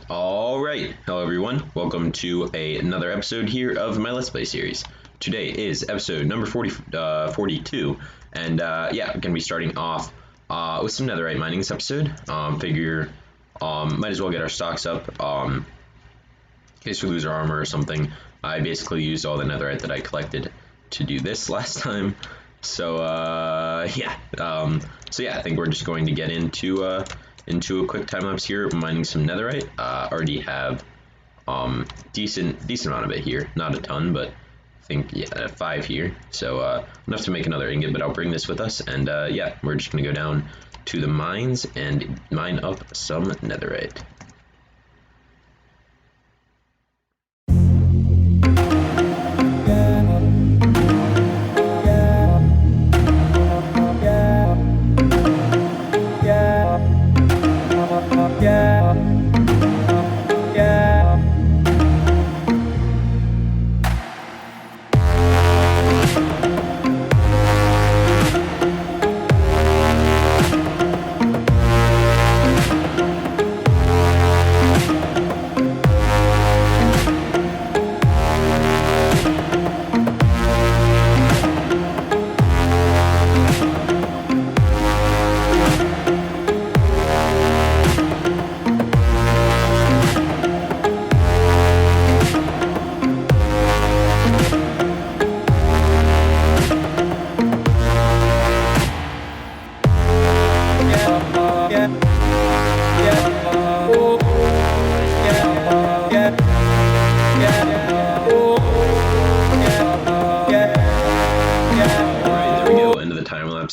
Alright, hello everyone, welcome to another episode here of my Let's Play series. Today is episode number 42, and yeah, I'm going to be starting off with some netherite mining this episode. Figure might as well get our stocks up in case we lose our armor or something. I basically used all the netherite that I collected to do this last time, so yeah, I think we're just going to get into a quick time lapse here, mining some netherite. Already have decent amount of it here, not a ton, but I think yeah, 5 here, so enough to make another ingot. But I'll bring this with us, and yeah, we're just gonna go down to the mines and mine up some netherite.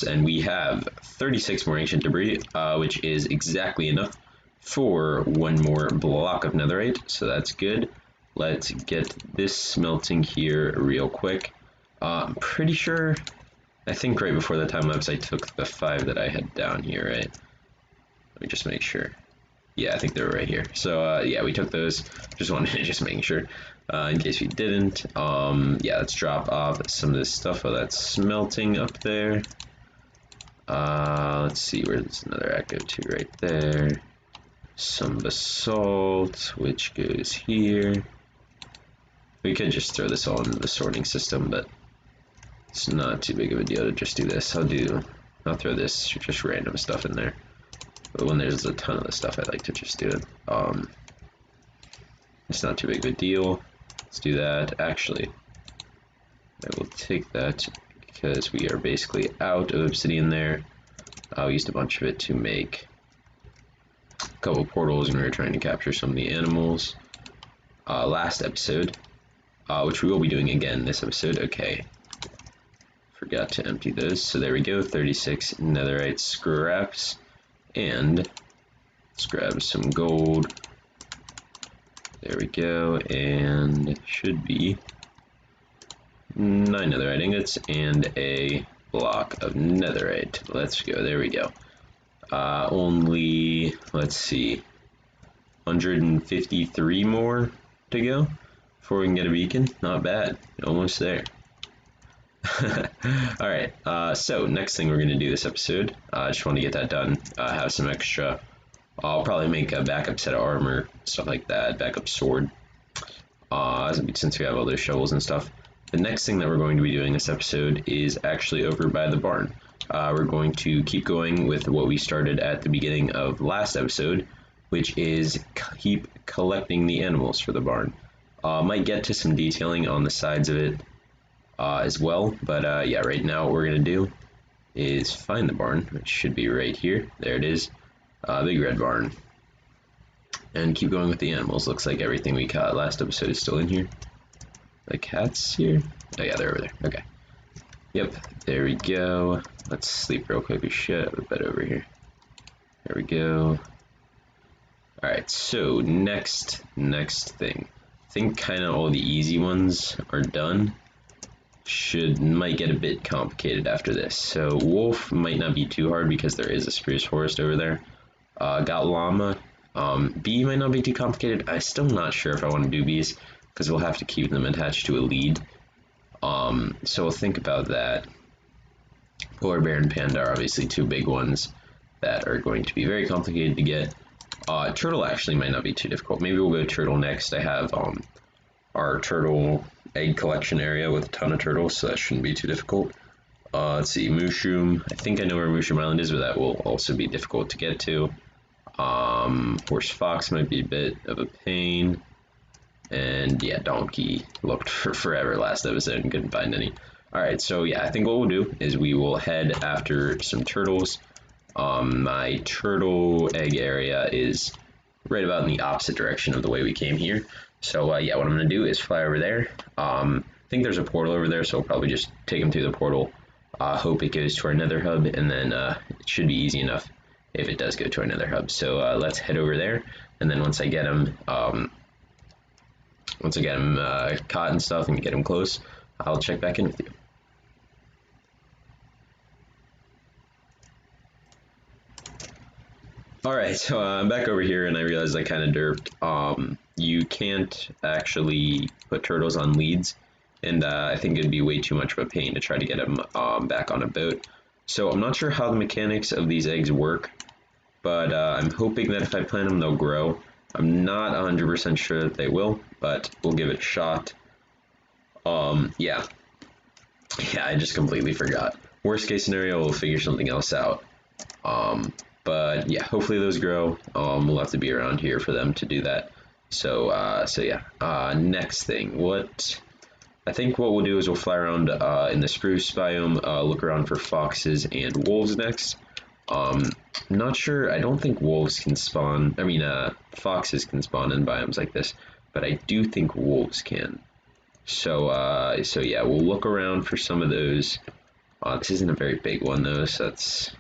And we have 36 more ancient debris, which is exactly enough for one more block of netherite, so that's good. Let's get this smelting here real quick. I'm pretty sure, I think right before the time lapse I took the 5 that I had down here, right? Let me just make sure. Yeah, I think they were right here. So yeah, we took those. Just wanted to just make sure in case we didn't. Yeah, let's drop off some of this stuff while that's smelting up there. Let's see, where there's another echo to right there. Some basalt, which goes here. We could just throw this all into the sorting system, but it's not too big of a deal to just do this. I'll throw this just random stuff in there. But when there's a ton of the stuff, I like to just do it. It's not too big of a deal. Let's do that. Actually, I will take that because we are basically out of obsidian there. We used a bunch of it to make a couple portals, and we were trying to capture some of the animals last episode, which we will be doing again this episode. Okay, forgot to empty those, so there we go. 36 netherite scraps, and let's grab some gold. There we go, and should be 9 netherite ingots and a block of netherite. Let's go. There we go. Only, let's see, 153 more to go before we can get a beacon. Not bad. Almost there. Alright, so next thing we're going to do this episode, I just want to get that done, have some extra. I'll probably make a backup set of armor, stuff like that, backup sword, since we have all those shovels and stuff. The next thing that we're going to be doing this episode is actually over by the barn. We're going to keep going with what we started at the beginning of last episode, which is keep collecting the animals for the barn. Might get to some detailing on the sides of it as well, but yeah, right now what we're going to do is find the barn, which should be right here. There it is, big red barn. And keep going with the animals. Looks like everything we caught last episode is still in here. The cat's here? Oh yeah, they're over there. Okay. Yep, there we go. Let's sleep real quick. We should have a bed over here. There we go. Alright, so next thing. I think kind of all the easy ones are done. Might get a bit complicated after this. So wolf might not be too hard because there is a spruce forest over there. Got llama. Bee might not be too complicated. I'm still not sure if I want to do bees, because we'll have to keep them attached to a lead. So we'll think about that. Polar bear and panda are obviously two big ones that are going to be very complicated to get. Turtle actually might not be too difficult. Maybe we'll go turtle next. I have our turtle egg collection area with a ton of turtles, so that shouldn't be too difficult. Let's see, Mushroom. I think I know where Mushroom Island is, but that will also be difficult to get to. Horse Fox might be a bit of a pain. And yeah, Donkey looked for forever last episode and couldn't find any. Alright, so yeah, I think what we'll do is we will head after some turtles. My turtle egg area is right about in the opposite direction of the way we came here. So yeah, what I'm going to do is fly over there. I think there's a portal over there, so I'll probably just take him through the portal. Hope it goes to our nether hub, and then it should be easy enough if it does go to our nether hub. So let's head over there, and then once I get him caught and stuff and get him close, I'll check back in with you. Alright, so I'm back over here and I realized I kind of derped. You can't actually put turtles on leads, and I think it'd be way too much of a pain to try to get them back on a boat. So I'm not sure how the mechanics of these eggs work, but I'm hoping that if I plant them, they'll grow. I'm not 100% sure that they will, but we'll give it a shot. Yeah, I just completely forgot. Worst case scenario, we'll figure something else out. But yeah, hopefully those grow. We'll have to be around here for them to do that. So yeah. Next thing, I think what we'll do is we'll fly around in the spruce biome, look around for foxes and wolves next. I'm not sure. I don't think wolves can spawn. I mean, foxes can spawn in biomes like this, but I do think wolves can. So yeah, we'll look around for some of those. This isn't a very big one though, so that's.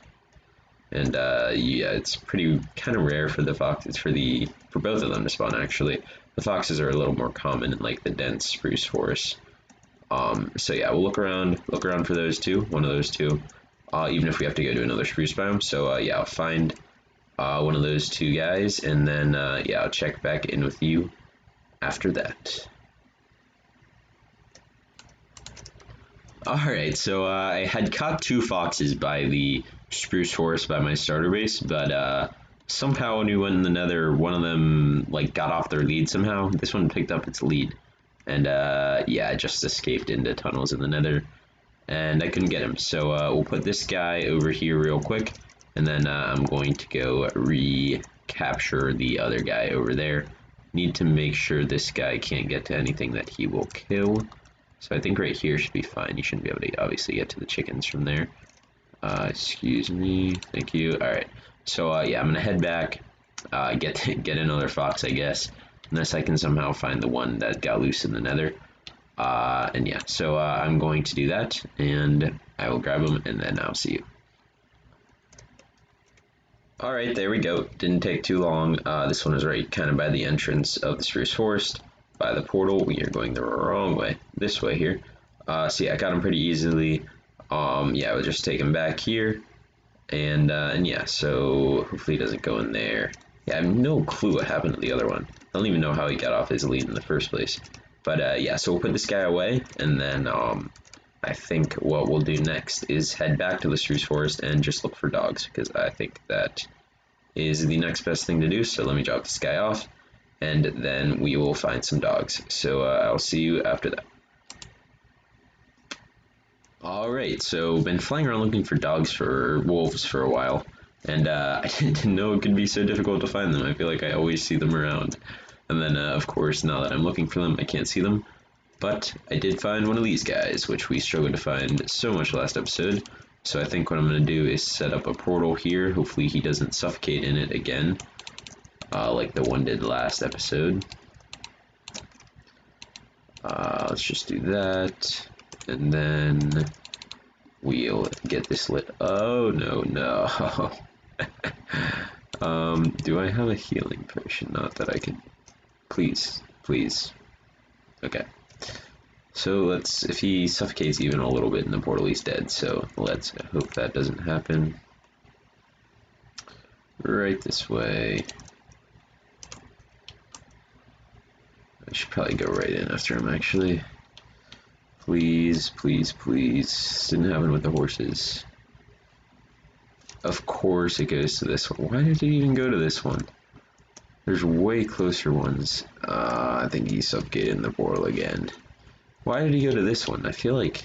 And yeah, it's pretty kind of rare for the foxes for both of them to spawn. Actually, the foxes are a little more common in like the dense spruce forest. So yeah, we'll look around for those two, one of those two, even if we have to go to another spruce biome. So yeah, I'll find one of those two guys, and then yeah, I'll check back in with you after that. Alright, so I had caught two foxes by the spruce forest by my starter base, but somehow when we went in the nether, one of them like got off their lead somehow. This one picked up its lead, and yeah, it just escaped into tunnels in the nether, and I couldn't get him. So we'll put this guy over here real quick, and then I'm going to go recapture the other guy over there. Need to make sure this guy can't get to anything that he will kill. So I think right here should be fine. You shouldn't be able to obviously get to the chickens from there. Excuse me. Thank you. Alright. So yeah, I'm gonna head back, get another fox, I guess. Unless I can somehow find the one that got loose in the nether. And yeah, so I'm going to do that, and I will grab him, and then I'll see you. Alright, there we go. Didn't take too long. This one is right kind of by the entrance of the spruce forest. By the portal. We are going the wrong way. This way here. So yeah, I got him pretty easily. Yeah, we'll just take him back here. And yeah, so hopefully he doesn't go in there. Yeah, I have no clue what happened to the other one. I don't even know how he got off his lead in the first place. But yeah, so we'll put this guy away, and then I think what we'll do next is head back to the spruce forest and just look for dogs, because I think that is the next best thing to do. So let me drop this guy off, and then we will find some dogs. So I'll see you after that. Alright, so been flying around looking for wolves for a while, and I didn't know it could be so difficult to find them. I feel like I always see them around, and then of course now that I'm looking for them I can't see them, but I did find one of these guys, which we struggled to find so much last episode. So I think what I'm going to do is set up a portal here. Hopefully he doesn't suffocate in it again, like the one did last episode. Let's just do that, and then we'll get this lit. Oh no. Do I have a healing potion? Not that I can. Please. Okay. So if he suffocates even a little bit in the portal, he's dead. So let's hope that doesn't happen. Right this way. I should probably go right in after him, actually. Please. Didn't happen with the horses. Of course it goes to this one. Why did it even go to this one? There's way closer ones. I think he suffocated in the portal again. Why did he go to this one? I feel like...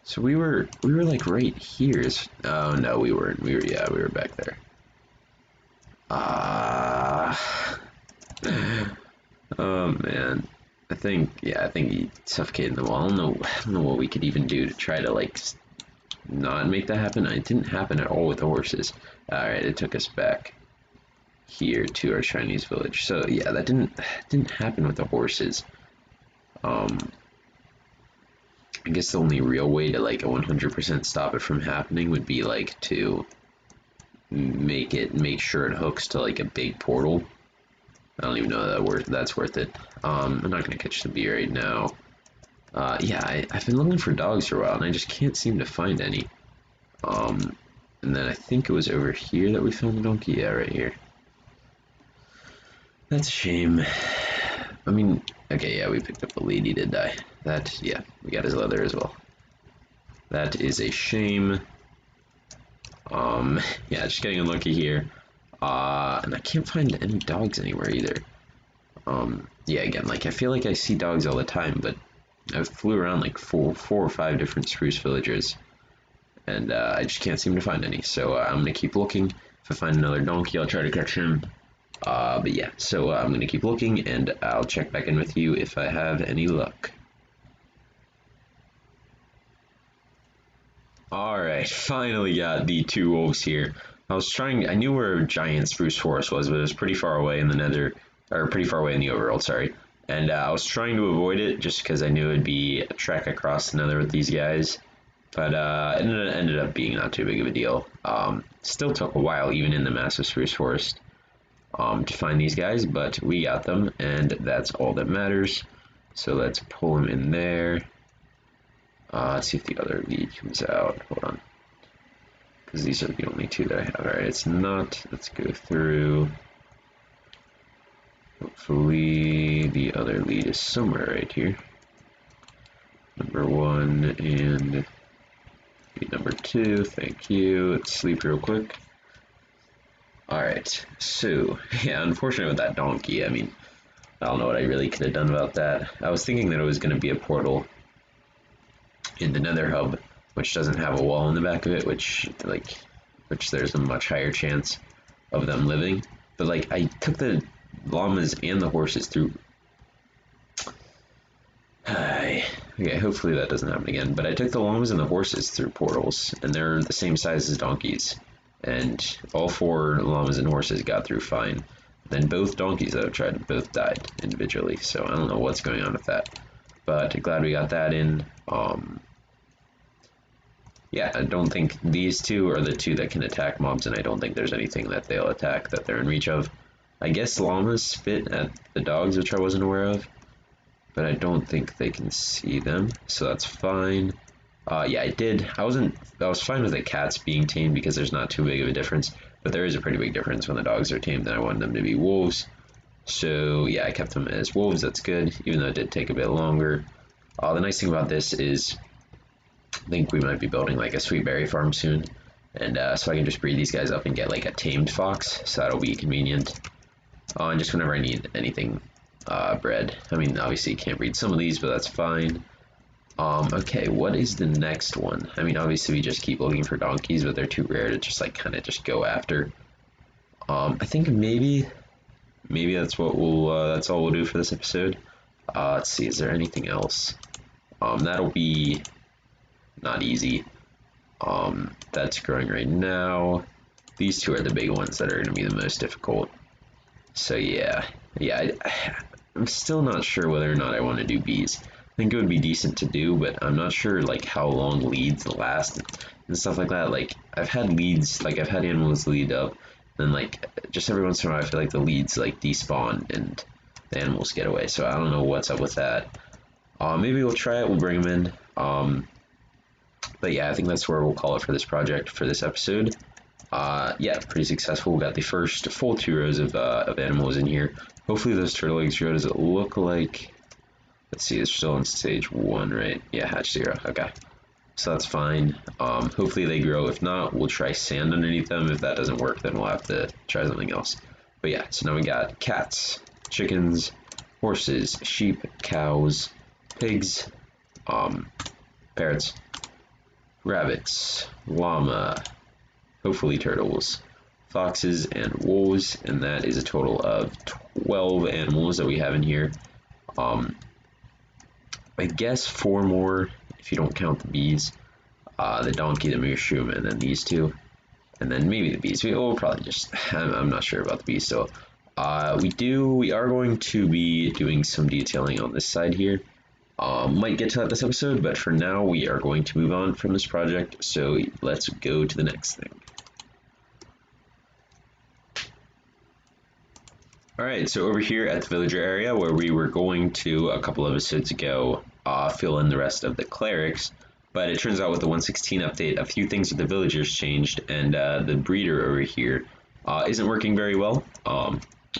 So we were like right here. Oh no, we weren't. We were back there. Oh man. I think he suffocated in the wall. I don't know what we could even do to try to like not make that happen. It didn't happen at all with the horses. Alright, it took us back here to our Chinese village. So yeah, that didn't happen with the horses. I guess the only real way to like 100% stop it from happening would be like to make sure it hooks to like a big portal. I don't even know that's worth it. I'm not gonna catch the bee right now. Yeah, I've been looking for dogs for a while and I just can't seem to find any. And then I think it was over here that we found the donkey. Yeah, right here. That's a shame. I mean, okay, yeah, we picked up the lady did die. Yeah, we got his leather as well. That is a shame. Yeah, just getting unlucky here. And I can't find any dogs anywhere either. Yeah, again, like, I feel like I see dogs all the time, but I flew around like four or five different spruce villagers, and I just can't seem to find any. So I'm gonna keep looking. If I find another donkey, I'll try to catch him. But yeah, so I'm gonna keep looking, and I'll check back in with you if I have any luck. Alright, finally got the two wolves here. I knew where giant spruce forest was, but it was pretty far away in the nether, or pretty far away in the overworld, sorry. And I was trying to avoid it just because I knew it'd be a trek across the nether with these guys. But it ended up being not too big of a deal. Still took a while, even in the massive spruce forest, to find these guys, but we got them, and that's all that matters. So let's pull them in there. Let's see if the other lead comes out. Hold on. Because these are the only two that I have. Alright, it's not. Let's go through. Hopefully the other lead is somewhere right here. Number 1 and lead number 2. Thank you. Let's sleep real quick. Alright, so, yeah, unfortunate with that donkey. I mean, I don't know what I really could have done about that. I was thinking that it was going to be a portal in the nether hub, which doesn't have a wall in the back of it, which there's a much higher chance of them living. But like, I took the llamas and the horses through. Okay, hopefully that doesn't happen again. But I took the llamas and the horses through portals, and they're the same size as donkeys. And all 4 llamas and horses got through fine. Then both donkeys that I've tried both died individually, so I don't know what's going on with that. But glad we got that in. Yeah, I don't think these two are the two that can attack mobs, and I don't think there's anything that they'll attack that they're in reach of. I guess llamas spit at the dogs, which I wasn't aware of, but I don't think they can see them, so that's fine. Yeah, I was fine with the cats being tamed because there's not too big of a difference, but there is a pretty big difference when the dogs are tamed, and I wanted them to be wolves. So yeah, I kept them as wolves, that's good, even though it did take a bit longer. The nice thing about this is I think we might be building like a sweet berry farm soon, and so I can just breed these guys up and get like a tamed fox, so that'll be convenient. And just whenever I need anything bred. I mean, obviously you can't breed some of these, but that's fine. Okay, what is the next one? I mean, obviously we just keep looking for donkeys, but they're too rare to just like kind of just go after. I think maybe that's what that's all we'll do for this episode. Let's see, is there anything else? That'll be not easy. That's growing right now. These two are the big ones that are going to be the most difficult. So yeah, I'm still not sure whether or not I want to do bees. I think it would be decent to do, but I'm not sure like how long leads last and stuff like that. Like I've had animals lead up, and like just every once in a while I feel like the leads like despawn and the animals get away. So I don't know what's up with that. Maybe we'll try it. We'll bring them in. But yeah, I think that's where we'll call it for this project for this episode. Yeah, pretty successful. We got the first full 2 rows of animals in here. Hopefully those turtle eggs grow. Does it look like? Let's see, it's still on stage 1, right? Yeah, hatch 0. Okay. so that's fine. Hopefully they grow. If not, we'll try sand underneath them. If that doesn't work, then we'll have to try something else. But yeah, so now we got cats, chickens, horses, sheep, cows, pigs, parrots, rabbits, llama, hopefully turtles, foxes, and wolves, and that is a total of 12 animals that we have in here. I guess 4 more if you don't count the bees, the donkey, the mushroom, and then these two, and then maybe the bees. We'll probably just, I'm not sure about the bees still. We are going to be doing some detailing on this side here. Might get to that this episode, but for now we are going to move on from this project, so let's go to the next thing. Alright, so over here at the villager area where we were going to a couple of episodes ago fill in the rest of the clerics, but it turns out with the 1.16 update a few things with the villagers changed, and the breeder over here isn't working very well.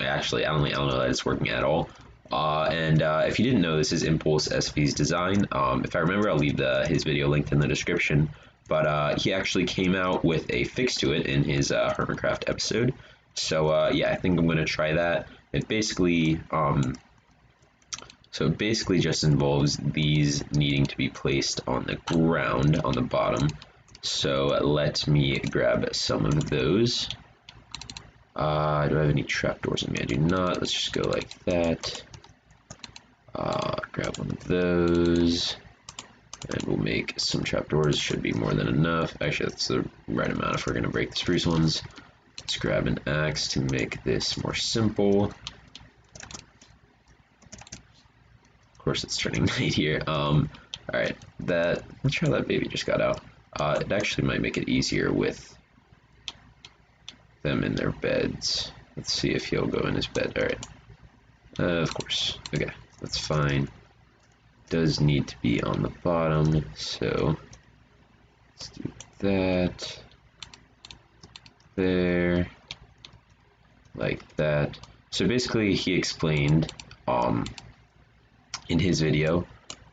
Actually, I don't know that it's working at all. If you didn't know, this is Impulse SV's design. If I remember, I'll leave his video linked in the description, but he actually came out with a fix to it in his Hermitcraft episode. So yeah, I think I'm going to try that. It basically just involves these needing to be placed on the ground on the bottom. So let me grab some of those. Do I have any trapdoors in me? I do not. Let's just go like that. Grab one of those, and we'll make some trapdoors. Should be more than enough. Actually, that's the right amount if we're going to break the spruce ones. Let's grab an axe to make this more simple. Of course, it's turning night here. Alright, let's try that baby just got out. It actually might make it easier with them in their beds. Let's see if he'll go in his bed. Alright. Of course. Okay, that's fine. Does need to be on the bottom, so let's do that. There, like that. So basically he explained in his video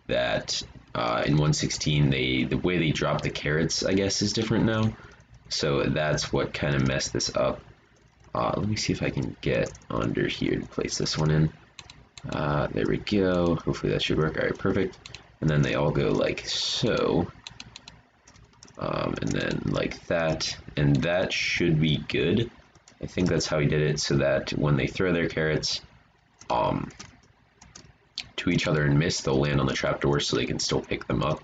that in 1.16 the way they drop the carrots, I guess, is different now. So that's what kind of messed this up. Let me see if I can get under here to place this one in. There we go. Hopefully that should work. Alright, perfect. And then they all go like so. And then like that, and that should be good. I think that's how he did it, so that when they throw their carrots to each other and miss, they'll land on the trapdoor so they can still pick them up.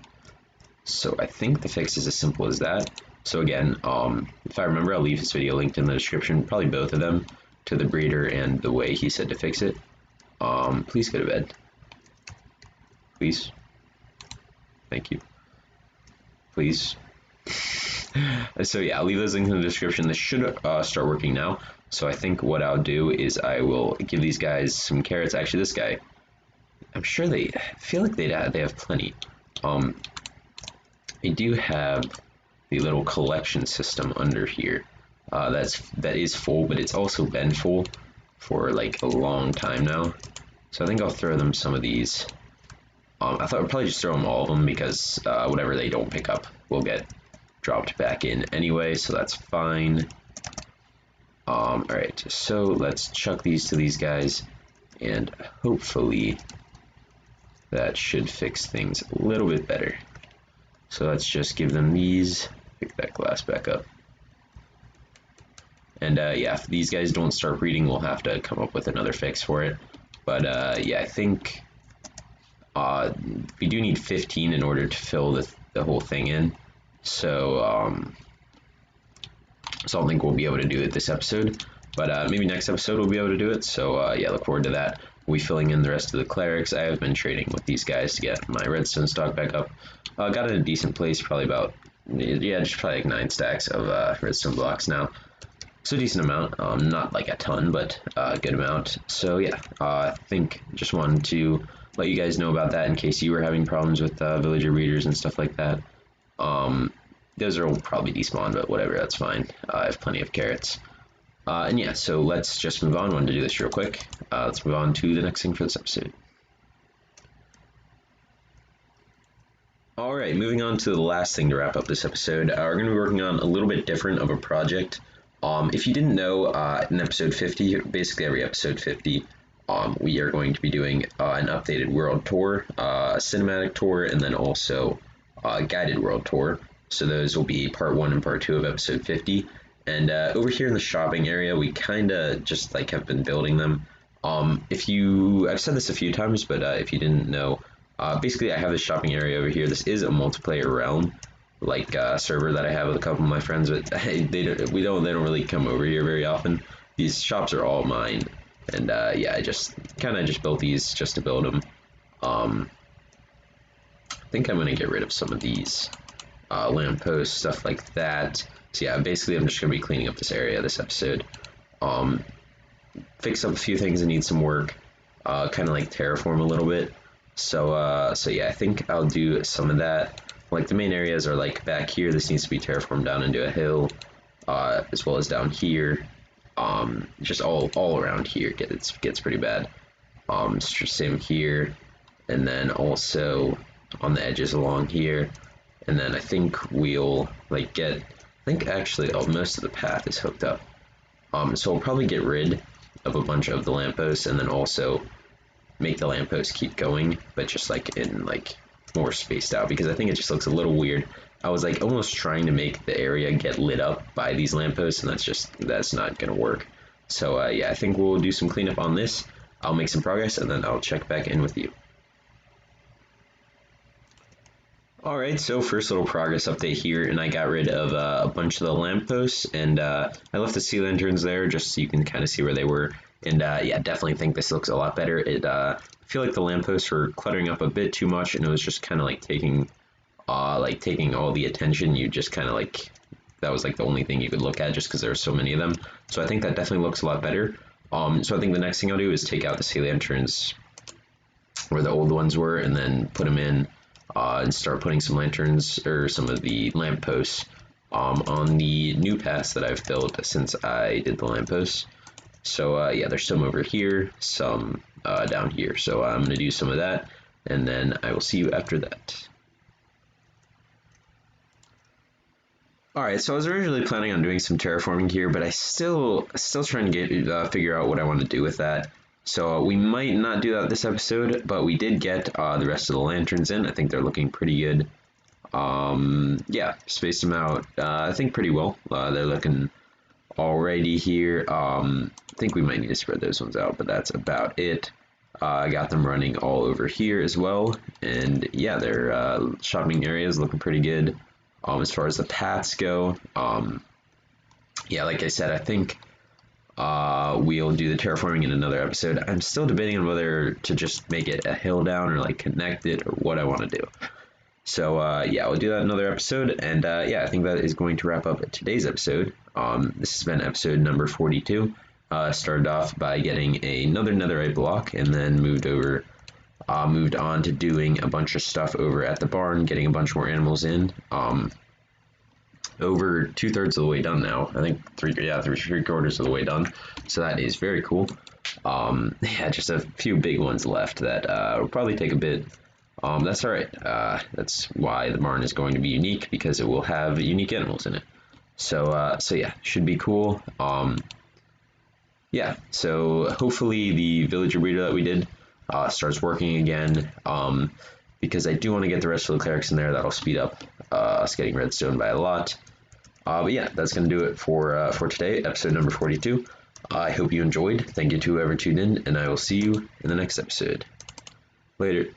So I think the fix is as simple as that. So again, if I remember, I'll leave his video linked in the description, probably both of them, to the breeder and the way he said to fix it. Please go to bed. Please. Thank you. Please. So yeah, I'll leave those links in the description. This should start working now. So I think what I'll do is I will give these guys some carrots. Actually, this guy, I'm sure I feel like they have plenty. They do have the little collection system under here. That is full, but it's also been full for like a long time now. So I think I'll throw them some of these. I thought I'd probably just throw them all of them because whatever they don't pick up will get dropped back in anyway, so that's fine. Alright, so let's chuck these to these guys, and hopefully that should fix things a little bit better. So let's just give them these, pick that glass back up. And yeah, if these guys don't start breeding, we'll have to come up with another fix for it. But yeah, I think we do need 15 in order to fill the whole thing in. So I don't think we'll be able to do it this episode, but maybe next episode we'll be able to do it. So yeah, look forward to that. We'll be filling in the rest of the clerics. I have been trading with these guys to get my redstone stock back up. Got in a decent place, probably about, yeah, just probably like 9 stacks of redstone blocks now. So a decent amount, not like a ton, but a good amount. So yeah, I think just wanted to let you guys know about that in case you were having problems with villager breeders and stuff like that. Those will probably despawn, but whatever, that's fine. I have plenty of carrots. And yeah, so let's just move on. I wanted to do this real quick. Let's move on to the next thing for this episode. All right, moving on to the last thing to wrap up this episode. We're going to be working on a little bit different of a project. If you didn't know, in episode 50, basically every episode 50, we are going to be doing an updated world tour, a cinematic tour, and then also a guided world tour. So those will be part 1 and part 2 of episode 50. And over here in the shopping area, we kind of just like have been building them. I've said this a few times, but if you didn't know, basically I have this shopping area over here. This is a multiplayer realm, like server that I have with a couple of my friends, but they don't really come over here very often. These shops are all mine, and yeah, I just kind of just built these just to build them. I think I'm gonna get rid of some of these lampposts, stuff like that. So yeah, basically I'm just gonna be cleaning up this area this episode. Fix up a few things that need some work, kind of like terraform a little bit. So yeah, I think I'll do some of that. Like the main areas are like back here. This needs to be terraformed down into a hill, as well as down here. Just all around here gets pretty bad. Same here, and then also on the edges along here. And then I think we'll like I think actually most of the path is hooked up. So we'll probably get rid of a bunch of the lampposts, and then also make the lampposts keep going, but just like in like more spaced out, because I think it just looks a little weird. I was like almost trying to make the area get lit up by these lampposts, and that's not gonna work. So yeah, I think we'll do some cleanup on this. I'll make some progress, and then I'll check back in with you. Alright, so first little progress update here, and I got rid of a bunch of the lampposts, and I left the sea lanterns there just so you can kind of see where they were. And yeah, definitely think this looks a lot better. I feel like the lampposts were cluttering up a bit too much, and it was just kind of like taking all the attention. You just kind of like, that was like the only thing you could look at just because there were so many of them. So I think that definitely looks a lot better. So I think the next thing I'll do is take out the sea lanterns where the old ones were, and then put them in, and start putting some lanterns or some of the lampposts on the new paths that I've built since I did the lampposts. So yeah, there's some over here, some down here. So I'm going to do some of that, and then I will see you after that. Alright, so I was originally planning on doing some terraforming here, but I still trying to figure out what I want to do with that. So we might not do that this episode, but we did get the rest of the lanterns in. I think they're looking pretty good. Yeah, spaced them out, I think pretty well. They're looking alrighty here. I think we might need to spread those ones out, but that's about it. I got them running all over here as well, and yeah, their shopping area is looking pretty good. As far as the paths go, yeah, like I said, I think we'll do the terraforming in another episode. I'm still debating on whether to just make it a hill down or like connect it or what I want to do. So yeah, we'll do that in another episode, and yeah, I think that is going to wrap up today's episode. This has been episode number 42. Started off by getting another netherite block, and then moved on to doing a bunch of stuff over at the barn, getting a bunch more animals in. Over 2/3 of the way done now. I think three-quarters of the way done. So that is very cool. Yeah, just a few big ones left that will probably take a bit. That's alright. That's why the barn is going to be unique, because it will have unique animals in it. So yeah, should be cool. Yeah, so hopefully the villager breeder that we did starts working again, because I do want to get the rest of the clerics in there. That'll speed up us getting redstone by a lot. But yeah, that's going to do it for today, episode number 42. I hope you enjoyed. Thank you to whoever tuned in, and I will see you in the next episode. Later.